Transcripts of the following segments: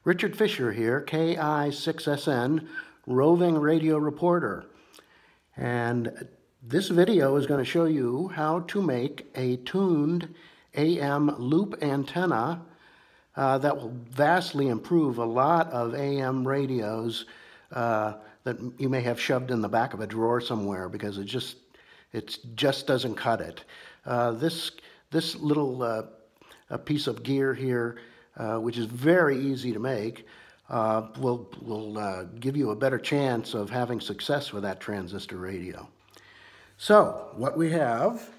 Richard Fisher here, KI6SN, roving radio reporter. And this video is going to show you how to make a tuned AM loop antenna that will vastly improve a lot of AM radios that you may have shoved in the back of a drawer somewhere because it just doesn't cut it. This little piece of gear here, which is very easy to make, will give you a better chance of having success with that transistor radio. So what we have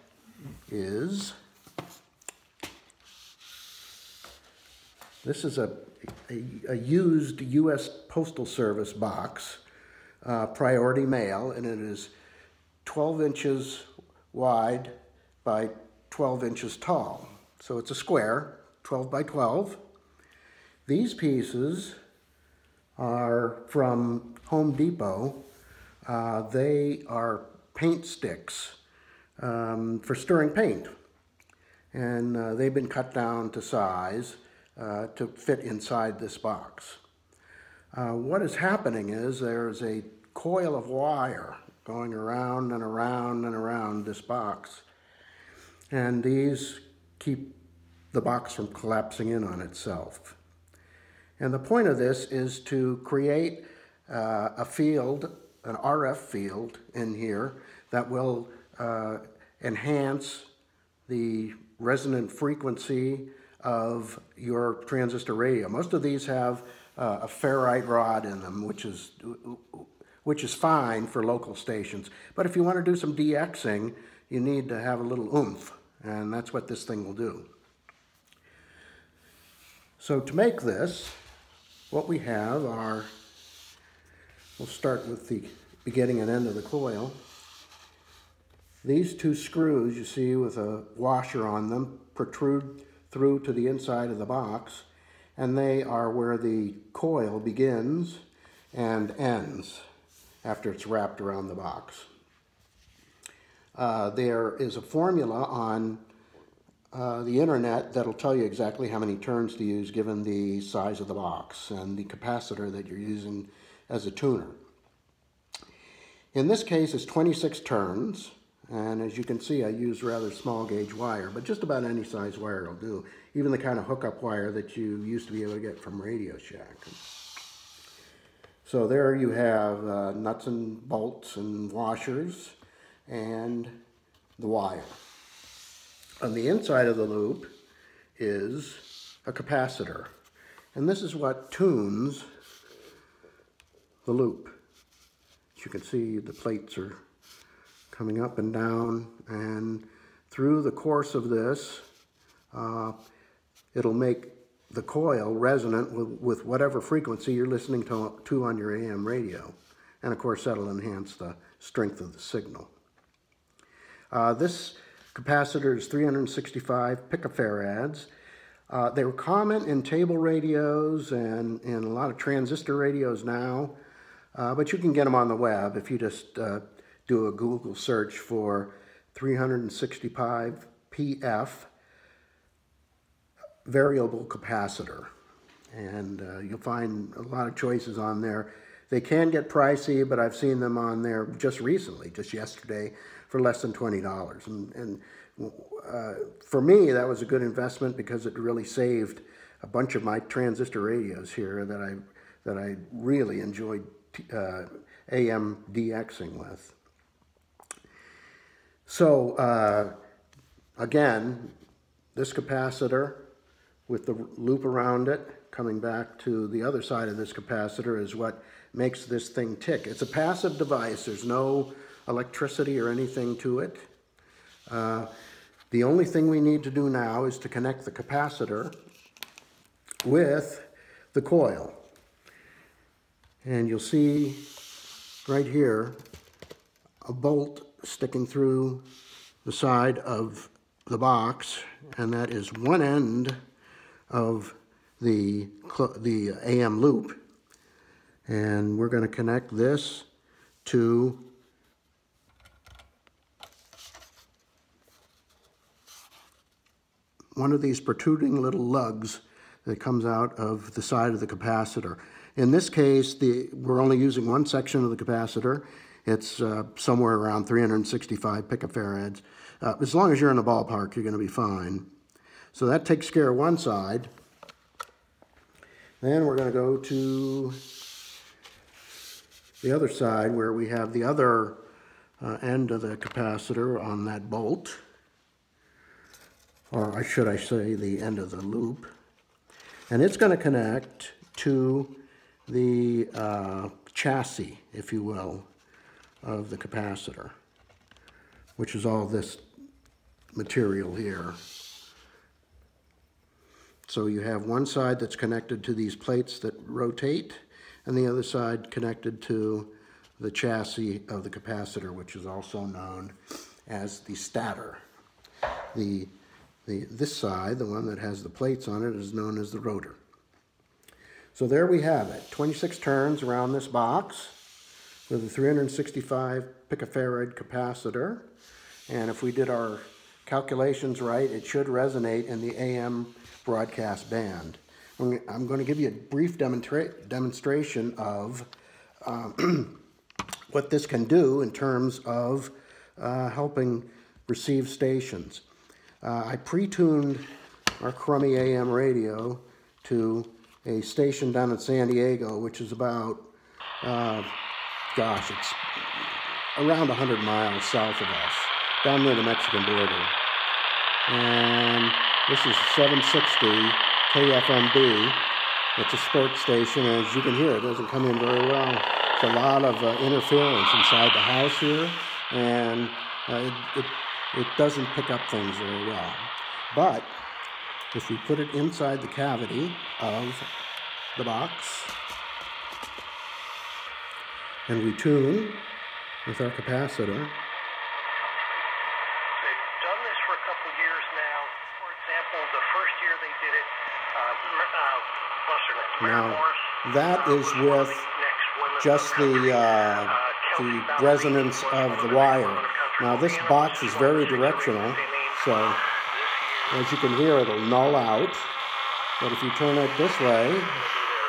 is, this is a used U.S. Postal Service box, priority mail, and it is 12 inches wide by 12 inches tall. So it's a square, 12 by 12. These pieces are from Home Depot. They are paint sticks for stirring paint. And they've been cut down to size to fit inside this box. What is happening is there's a coil of wire going around and around and around this box. And these keep the box from collapsing in on itself. And the point of this is to create a field, an RF field in here that will enhance the resonant frequency of your transistor radio. Most of these have a ferrite rod in them, which is fine for local stations. But if you want to do some DXing, you need to have a little oomph, and that's what this thing will do. So to make this, what we have are, we'll start with the beginning and end of the coil. These two screws you see with a washer on them protrude through to the inside of the box, and they are where the coil begins and ends after it's wrapped around the box. There is a formula on the internet that'll tell you exactly how many turns to use given the size of the box and the capacitor that you're using as a tuner. In this case, it's 26 turns, and as you can see, I use rather small gauge wire, but just about any size wire will do, even the kind of hookup wire that you used to be able to get from Radio Shack. So there you have nuts and bolts and washers and the wire. On the inside of the loop is a capacitor, and this is what tunes the loop. As you can see, the plates are coming up and down, and through the course of this, it'll make the coil resonant with whatever frequency you're listening to on your AM radio. And of course, that'll enhance the strength of the signal. This capacitor is 365 picofarads. They were common in table radios and in a lot of transistor radios now, but you can get them on the web if you just do a Google search for 365 PF variable capacitor, and you'll find a lot of choices on there. They can get pricey, but I've seen them on there just recently, just yesterday, for less than $20. And for me, that was a good investment because it really saved a bunch of my transistor radios here that I really enjoyed AM DXing with. So again, this capacitor with the loop around it coming back to the other side of this capacitor is what makes this thing tick. It's a passive device. There's no electricity or anything to it. The only thing we need to do now is to connect the capacitor with the coil. And you'll see right here a bolt sticking through the side of the box, and that is one end of the AM loop. And we're going to connect this to one of these protruding little lugs that comes out of the side of the capacitor. In this case, we're only using one section of the capacitor. It's somewhere around 365 picofarads. As long as you're in the ballpark, you're going to be fine. So that takes care of one side. Then we're going to go to the other side where we have the other end of the capacitor on that bolt, or should I say the end of the loop. And it's going to connect to the chassis, if you will, of the capacitor, which is all this material here. So you have one side that's connected to these plates that rotate, and the other side connected to the chassis of the capacitor, which is also known as the stator. This side, the one that has the plates on it, is known as the rotor. So there we have it, 26 turns around this box with a 365 picofarad capacitor. And if we did our calculations right, it should resonate in the AM broadcast band. I'm going to give you a brief demonstration of what this can do in terms of helping receive stations. I pre-tuned our crummy AM radio to a station down in San Diego, which is about, gosh, it's around 100 miles south of us, down near the Mexican border. And this is 760 KFMB. It's a sports station, and as you can hear, it doesn't come in very well. There's a lot of interference inside the house here, and it doesn't pick up things very well. But if we put it inside the cavity of the box and we tune with our capacitor. They've done this for a couple years now. For example, the first year they did it, now that is with just the resonance of the wire. Now this box is very directional, so as you can hear, it'll null out. But if you turn it this way,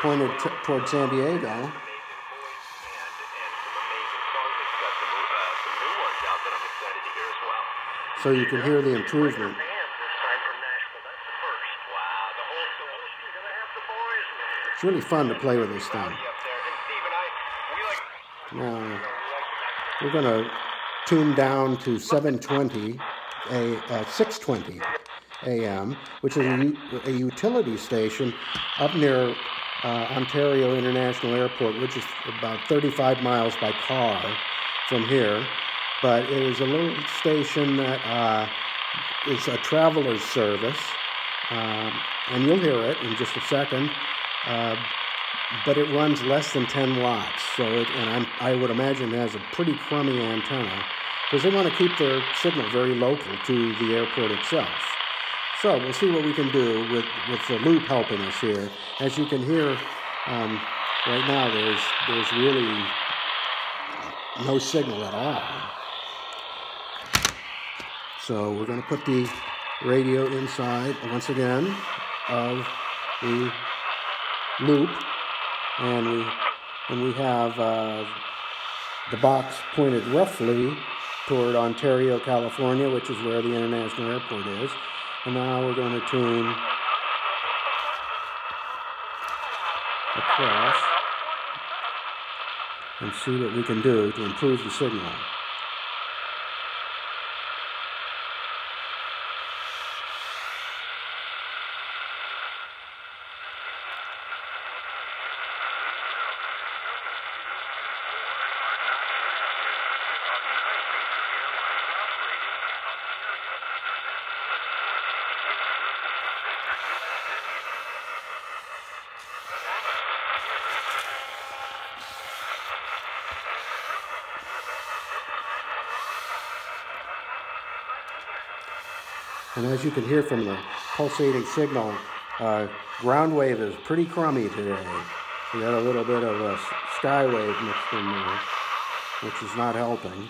pointed toward San Diego, so you can hear the improvement. It's really fun to play with this thing. Now, we're going to tune down to 620 AM, which is a utility station up near Ontario International Airport, which is about 35 miles by car from here. But it is a little station that is a traveler's service, and you'll hear it in just a second. But it runs less than 10 watts, so I would imagine it has a pretty crummy antenna, because they want to keep their signal very local to the airport itself. So we'll see what we can do with the loop helping us here. As you can hear, right now there's really no signal at all. So we're going to put the radio inside, once again, of the loop, and we have the box pointed roughly toward Ontario, California, which is where the International Airport is. And now we're going to tune across and see what we can do to improve the signal. And as you can hear from the pulsating signal, ground wave is pretty crummy today. We got a little bit of a sky wave mixed in there, which is not helping.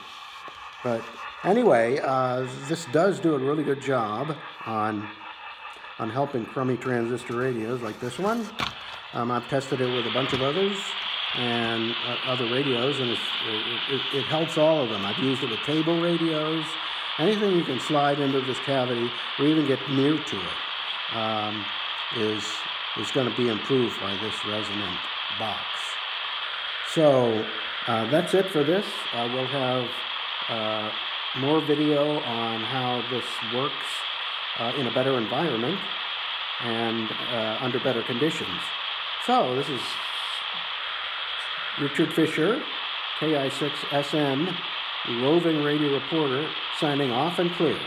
But anyway, this does do a really good job on on helping crummy transistor radios like this one. I've tested it with a bunch of others and other radios, and it helps all of them. I've used it with table radios. Anything you can slide into this cavity or even get near to it is going to be improved by this resonant box. So that's it for this. We'll have more video on how this works in a better environment and under better conditions. So this is Richard Fisher, KI6SN, roving radio reporter, signing off and clear.